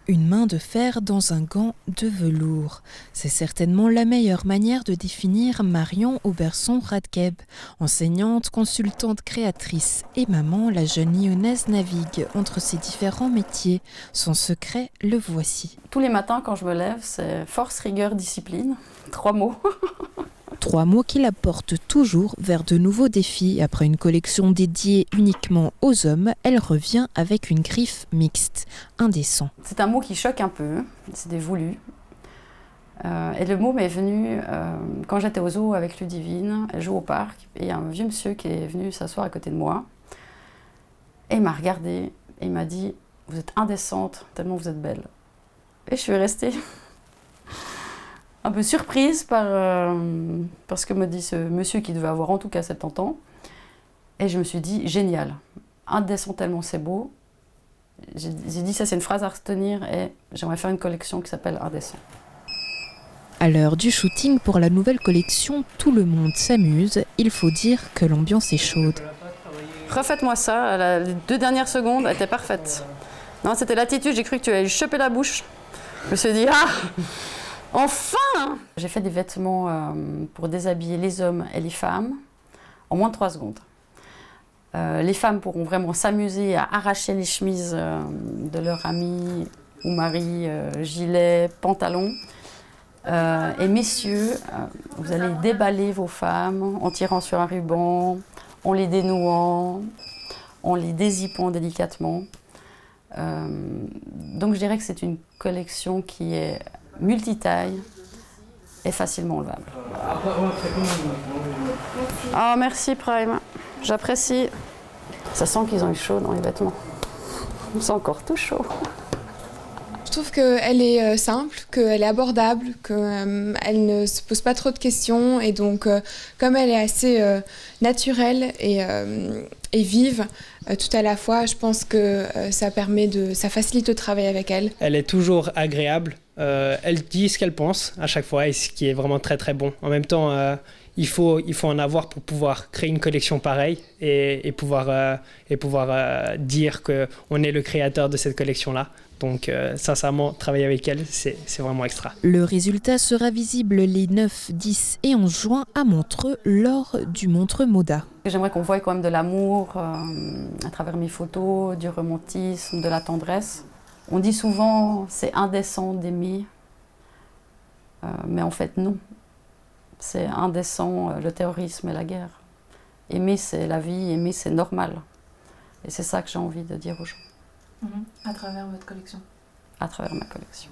Une main de fer dans un gant de velours. C'est certainement la meilleure manière de définir Marion Auberson-Radkeb. Enseignante, consultante créatrice et maman, la jeune lyonnaise navigue entre ses différents métiers. Son secret, le voici. Tous les matins quand je me lève, c'est force, rigueur, discipline. 3 mots. 3 mots qui la portent toujours vers de nouveaux défis. Après une collection dédiée uniquement aux hommes, elle revient avec une griffe mixte, indécent. C'est un mot qui choque un peu, c'est des voulus. Et le mot m'est venu quand j'étais au zoo avec Ludivine, elle joue au parc, et il y a un vieux monsieur qui est venu s'asseoir à côté de moi. Et il m'a regardée et il m'a dit « Vous êtes indécente, tellement vous êtes belle ». Et je suis restée un peu surprise par ce que me dit ce monsieur qui devait avoir en tout cas 70 ans. Et je me suis dit, génial, indécent tellement c'est beau. J'ai dit, ça c'est une phrase à retenir et j'aimerais faire une collection qui s'appelle Indécent. À l'heure du shooting pour la nouvelle collection, tout le monde s'amuse. Il faut dire que l'ambiance est chaude. Refaites-moi ça, les 2 dernières secondes étaient parfaites. Non, c'était l'attitude, j'ai cru que tu allais choper la bouche. Je me suis dit, ah, enfin! J'ai fait des vêtements pour déshabiller les hommes et les femmes en moins de 3 secondes. Les femmes pourront vraiment s'amuser à arracher les chemises de leur ami ou mari, gilet, pantalon. Et messieurs, vous allez déballer vos femmes en tirant sur un ruban, en les dénouant, en les dézippant délicatement. Donc je dirais que c'est une collection qui est multitaille et facilement enlevable. Ah, merci Prime, j'apprécie. Ça sent qu'ils ont eu chaud dans les vêtements. C'est encore tout chaud. Je trouve qu'elle est simple, qu'elle est abordable, qu'elle ne se pose pas trop de questions et donc comme elle est assez naturelle et vive tout à la fois, je pense que ça facilite le travail avec elle. Elle est toujours agréable, elle dit ce qu'elle pense à chaque fois et ce qui est vraiment très très bon. En même temps, il faut en avoir pour pouvoir créer une collection pareille et pouvoir dire qu'on est le créateur de cette collection-là. Donc sincèrement, travailler avec elle, c'est vraiment extra. Le résultat sera visible les 9, 10 et 11 juin à Montreux lors du Montreux Moda. J'aimerais qu'on voie quand même de l'amour à travers mes photos, du romantisme, de la tendresse. On dit souvent c'est indécent d'aimer, mais en fait non. C'est indécent le terrorisme et la guerre. Aimer c'est la vie, aimer c'est normal. Et c'est ça que j'ai envie de dire aux gens. À travers votre collection. À travers ma collection.